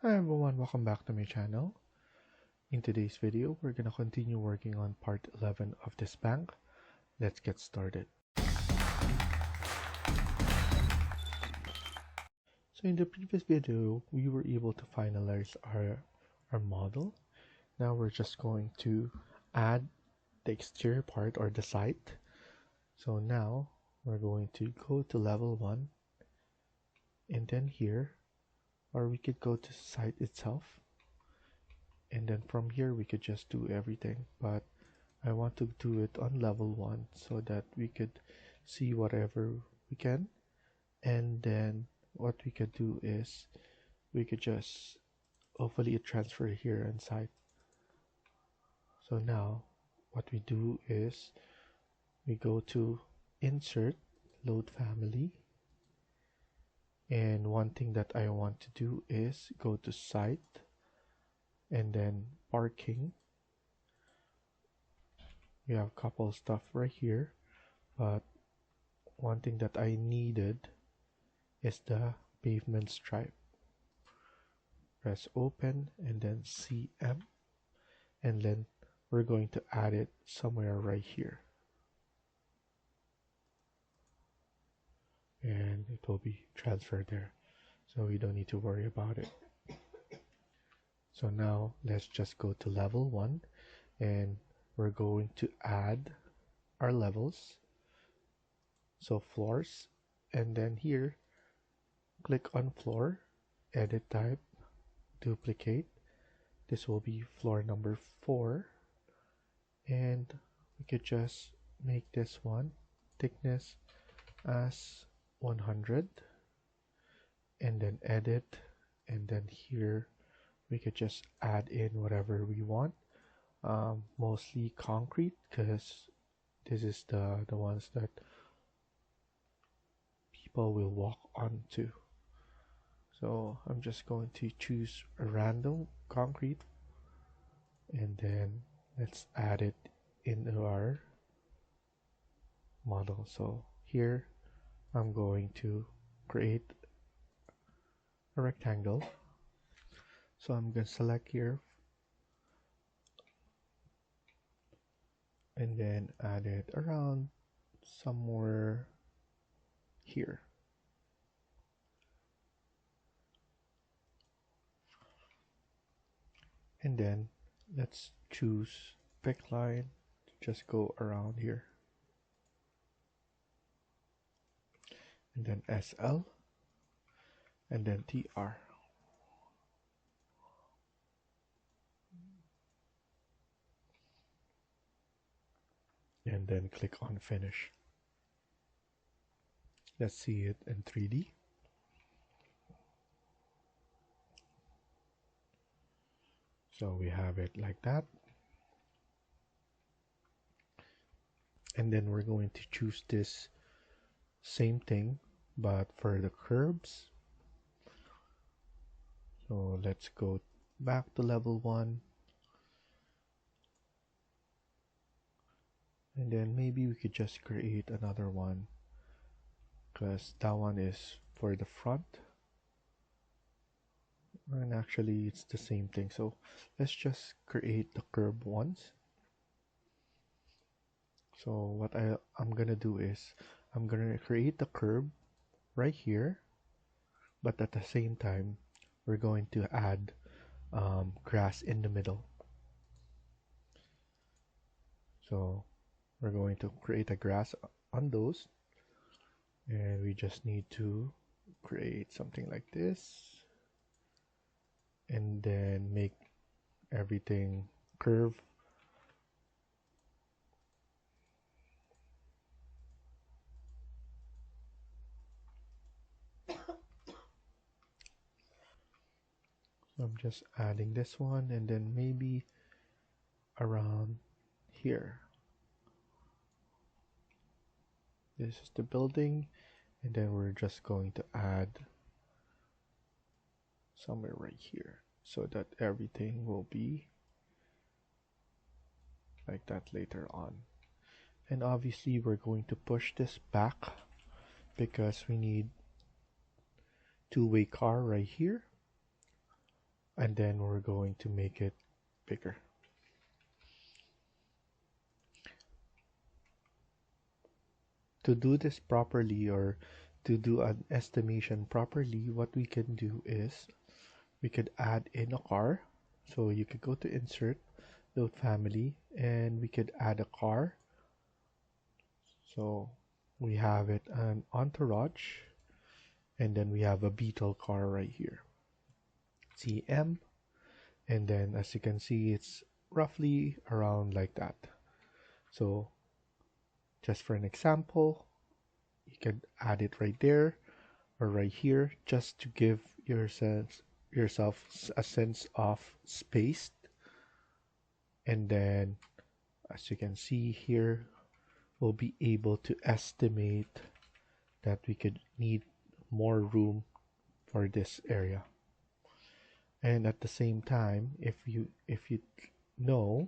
Hi everyone, welcome back to my channel. In today's video, we're going to continue working on part 11 of this bank. Let's get started. So in the previous video, we were able to finalize our model. Now we're just going to add the exterior part or the site. So now we're going to go to level 1 and then here, or we could go to site itself. And then from here we could just do everything, but I want to do it on level 1 so that we could see whatever we can. And then what we could do is we could just hopefully transfer here inside. So now what we do is we go to insert, load family, and one thing that I want to do is go to site and then parking. We have a couple stuff right here, but one thing that I needed is the pavement stripe. Press open and then CM, and then we're going to add it somewhere right here, and it will be transferred there, so we don't need to worry about it. So now let's just go to level 1 and we're going to add our levels, so floors, and then here click on floor, edit type, duplicate. This will be floor number 4, and we could just make this one thickness as 100 and then edit, and then here we could just add in whatever we want, mostly concrete because this is the ones that people will walk onto. So I'm just going to choose a random concrete and then let's add it into our model. So here I'm going to create a rectangle. So I'm going to select here and then add it around somewhere here. And then let's choose pick line, just go around here. And then SL and then TR. And then click on finish. Let's see it in 3D. So we have it like that. And then we're going to choose this same thing, but for the curbs. So let's go back to level 1. And then maybe we could just create another one because that one is for the front. And actually it's the same thing. So let's just create the curb ones. So what I'm gonna do is I'm gonna create the curb right here, but at the same time we're going to add grass in the middle. So we're going to create a grass on those, and we just need to create something like this and then make everything curve. So I'm just adding this one and then maybe around here. This is the building, and then we're just going to add somewhere right here so that everything will be like that later on. And obviously we're going to push this back because we need two-way car right here. and then we're going to make it bigger. To do this properly, or to do an estimation properly, what we can do is we could add in a car. So you could go to insert, load family, and we could add a car. So we have it an entourage, and then we have a Beetle car right here. CM, and then as you can see, it's roughly around like that. So just for an example, you can add it right there or right here, just to give yourself a sense of space. And then as you can see here, we'll be able to estimate that we could need more room for this area. And at the same time, if you know,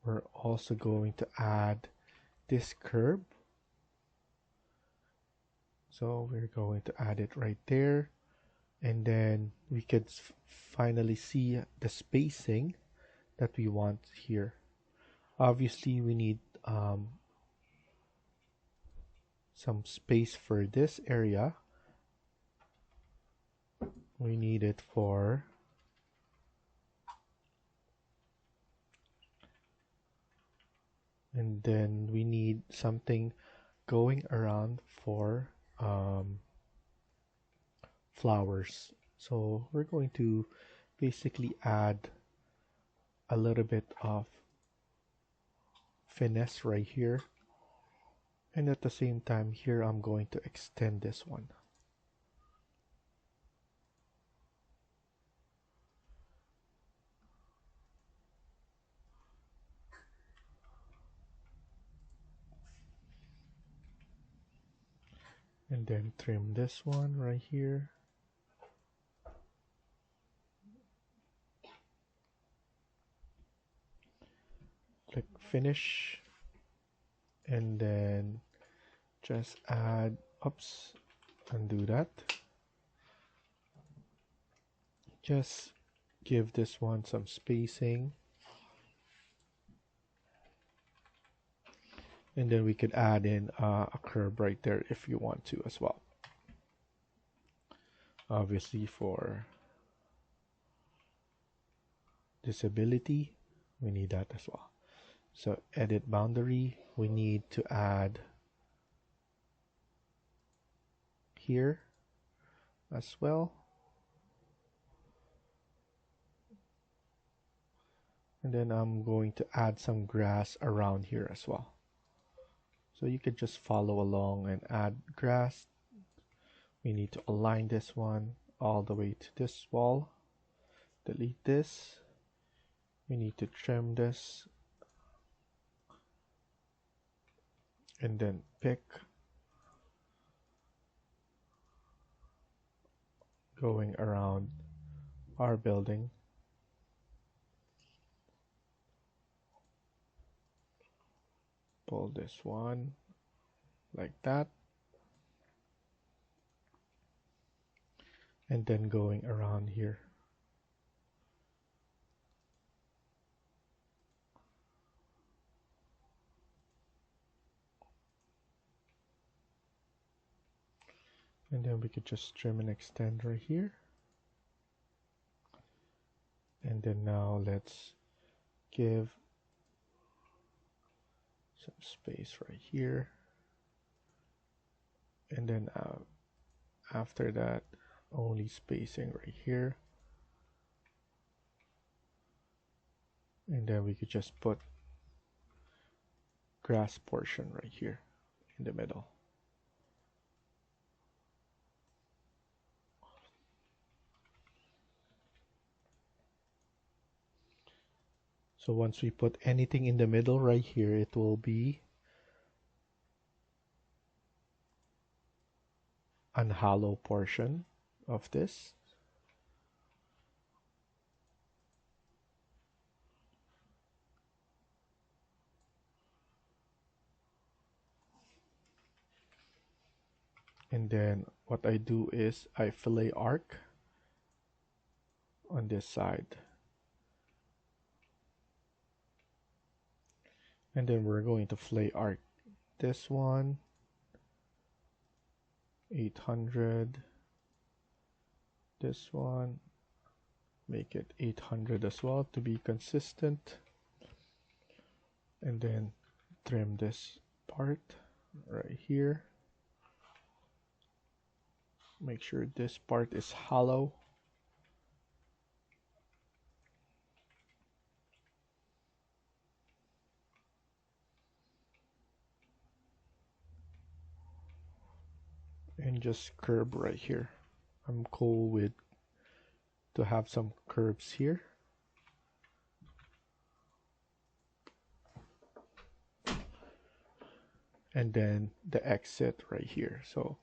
we're also going to add this curb. So we're going to add it right there, and then we could finally see the spacing that we want here. Obviously we need some space for this area. We need it for and then we need something going around for flowers. So we're going to basically add a little bit of finesse right here, and at the same time here I'm going to extend this one. And then trim this one right here. Click finish, and then just add, oops, undo that. Just give this one some spacing, and then we could add in a curve right there if you want to as well. Obviously for disability, we need that as well. So edit boundary, we need to add here as well. And then I'm going to add some grass around here as well. So you could just follow along and add grass. We need to align this one all the way to this wall. Delete this. We need to trim this. And then pick going around our building. Pull this one like that. And then going around here. And then we could just trim and extend right here. And then now let's give some space right here. And then after that, only spacing right here. And then we could just put grass portion right here in the middle. So once we put anything in the middle right here, it will be an hollow portion of this. And then what I do is I fillet arc on this side. And then we're going to fillet arc this one, 800. This one, make it 800 as well to be consistent. And then trim this part right here. Make sure this part is hollow. And just curb right here. I'm cool with to have some curves here. And then the exit right here. So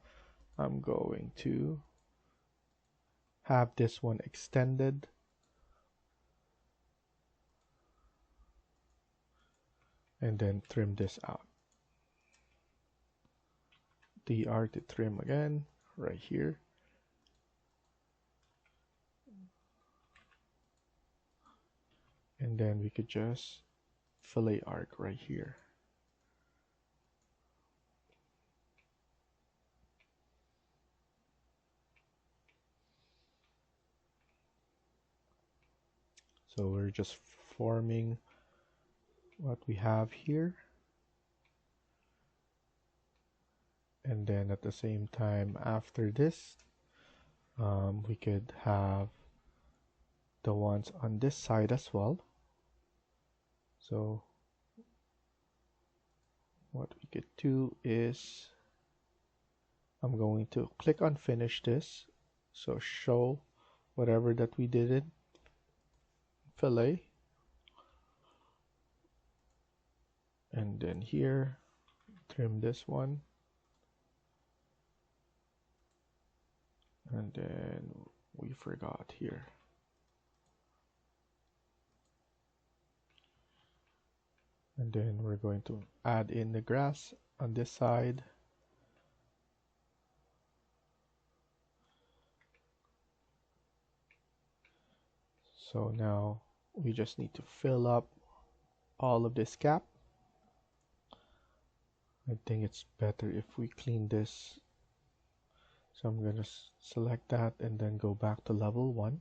I'm going to have this one extended. And then trim this out. DR to trim again, right here. And then we could just fillet arc right here. So we're just forming what we have here. And then at the same time after this, we could have the ones on this side as well. So what we could do is I'm going to click on finish this. So show whatever that we did in fillet. And then here, trim this one. And then we forgot here. And then we're going to add in the grass on this side. So now we just need to fill up all of this gap. I think it's better if we clean this. So I'm going to select that and then go back to level 1.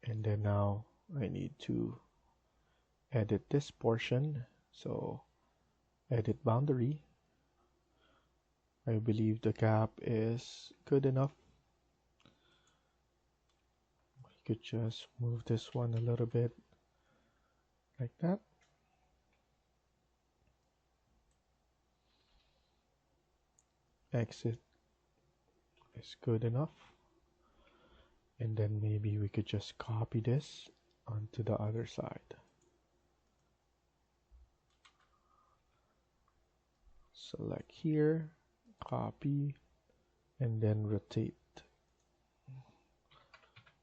And then now I need to edit this portion. So edit boundary. I believe the gap is good enough. We could just move this one a little bit like that. Exit is good enough. And then maybe we could just copy this onto the other side. Select here, copy, and then rotate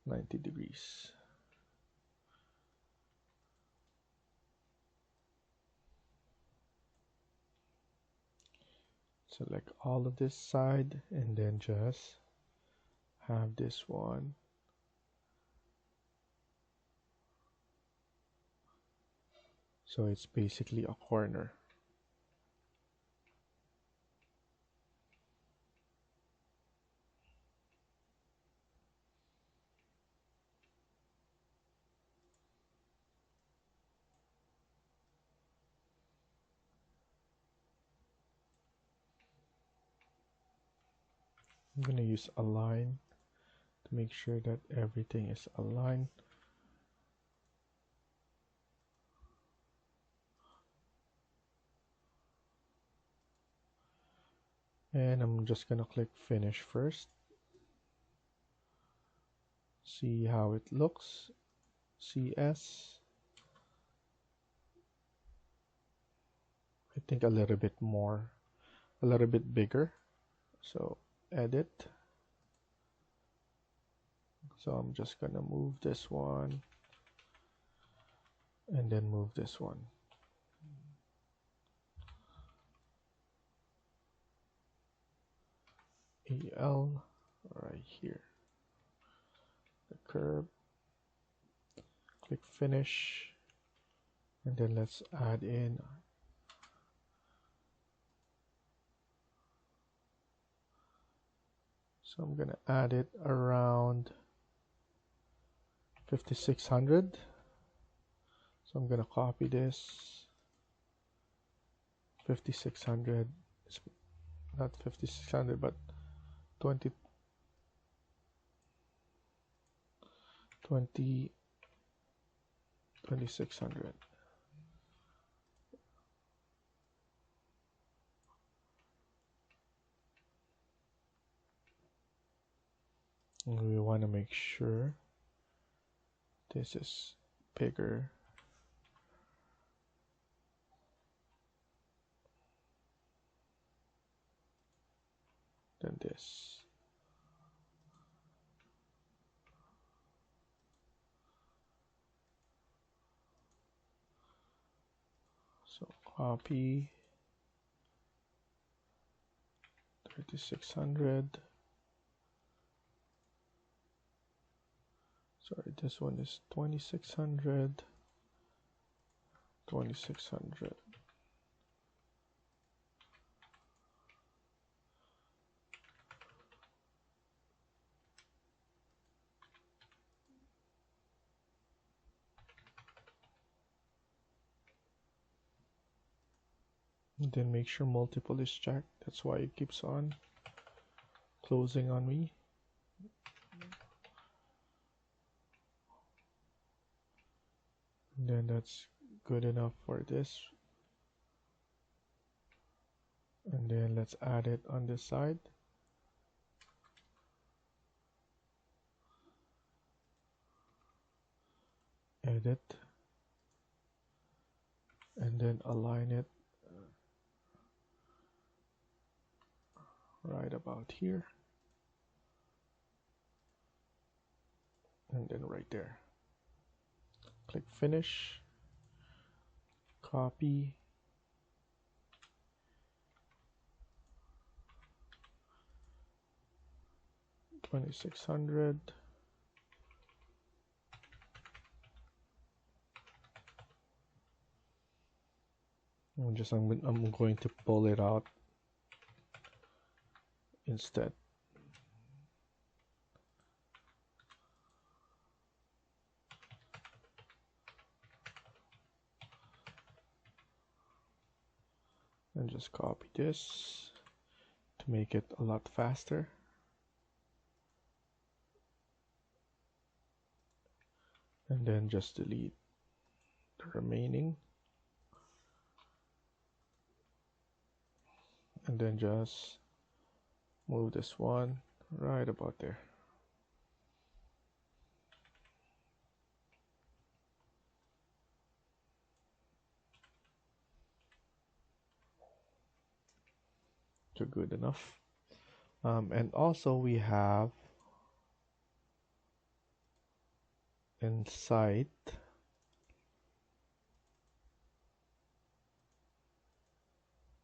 90 degrees. Select all of this side and then just have this one so it's basically a corner. I'm going to use align to make sure that everything is aligned. And I'm just going to click finish first. See how it looks. CS. I think a little bit more, a little bit bigger. So edit. So I'm just gonna move this one and then move this one. AL right here. The curb, click finish, and then let's add in so I'm gonna add it around 5600. So I'm gonna copy this 5600. It's not 5600 but 20 2600. And we want to make sure this is bigger than this. So copy 3600. Sorry, this one is 2600. 2600. And then make sure multiple is checked. That's why it keeps on closing on me. And then that's good enough for this. And then let's add it on this side. Edit. And then align it right about here. And then right there. Click finish. Copy. $2,600. I'm going to pull it out instead. And just copy this to make it a lot faster. And then just delete the remaining. And then just move this one right about there. So good enough. And also we have inside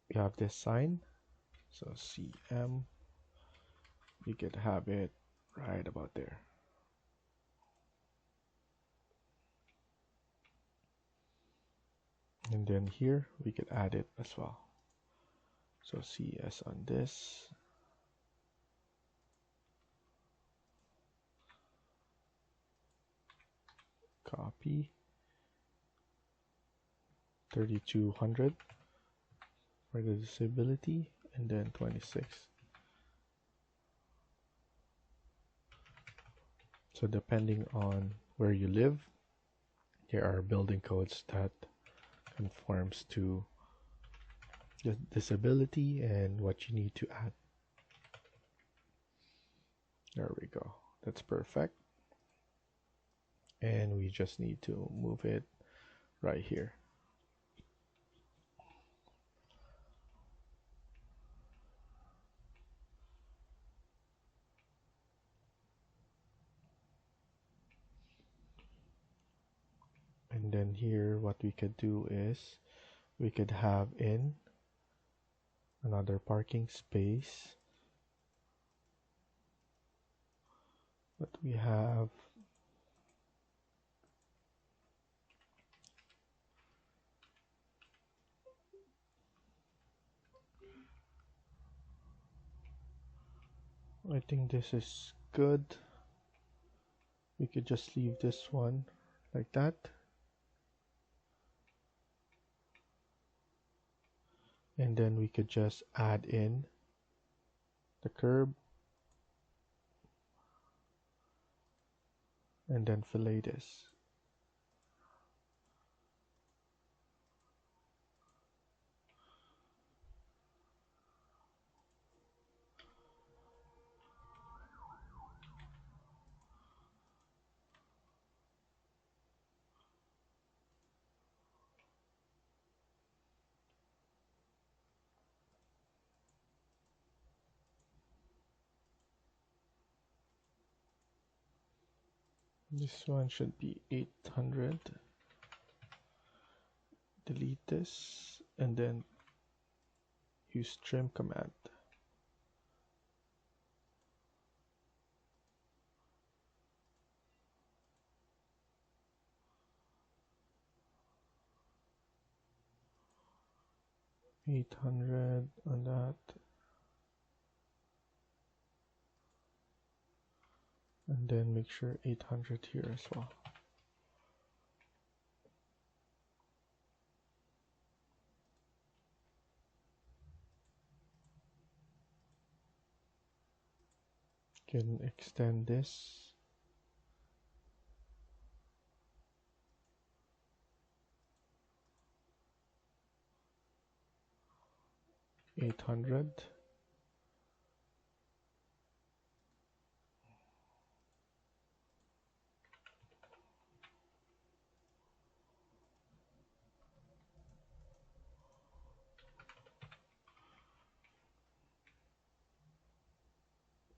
we have this sign. So CM, you could have it right about there. And then here we could add it as well. So CS on this. Copy 3200 for the disability, and then 26. So depending on where you live, there are building codes that conforms to the disability and what you need to add. There we go. That's perfect. And we just need to move it right here. And then here what we could do is we could have in another parking space. But we have I think this is good. We could just leave this one like that. And then we could just add in the curb and then fillet this. This one should be 800. Delete this and then use trim command. $800 on that, and then make sure 800 here as well. Can extend this. $800.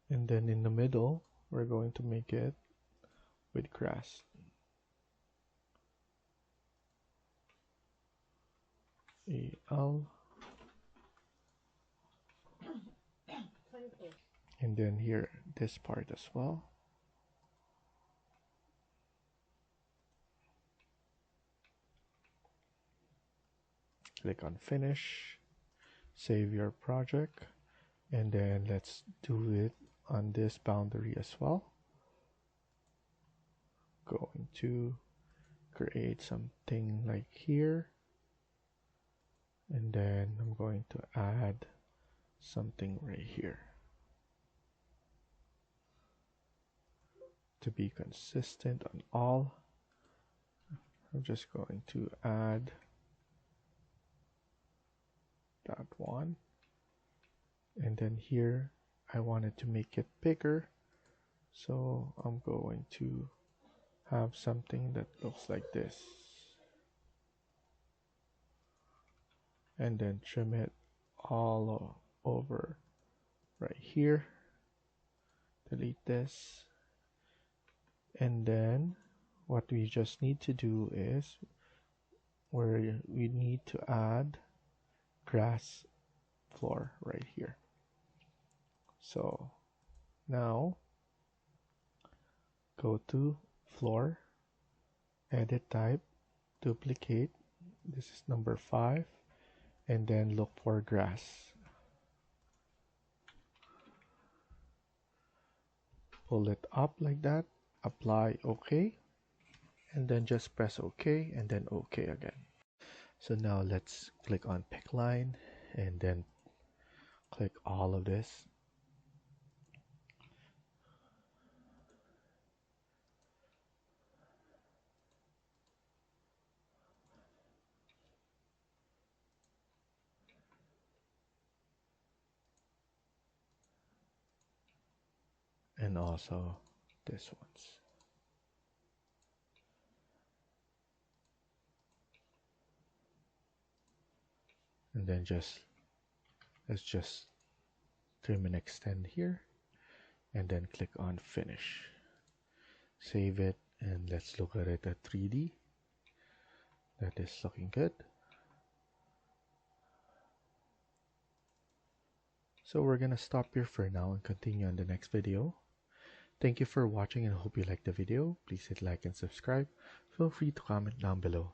And then in the middle, we're going to make it with grass. AL. And then here, this part as well. Click on finish, save your project, and then let's do it on this boundary as well. Going to create something like here, and then I'm going to add something right here to be consistent on all. I'm just going to add that one, and then here I wanted to make it bigger, so I'm going to have something that looks like this, and then trim it all over right here. Delete this, and then what we just need to do is we need to add grass floor right here. So now go to floor, edit type, duplicate, this is number 5, and then look for grass. Pull it up like that, apply OK, and then just press OK and then OK again. So now let's click on pick line and then click all of this. And also this ones. And then let's just trim and extend here, and then click on finish. Save it, and let's look at it at 3D. That is looking good. So we're gonna stop here for now and continue on the next video. Thank you for watching and hope you liked the video. Please hit like and subscribe. Feel free to comment down below.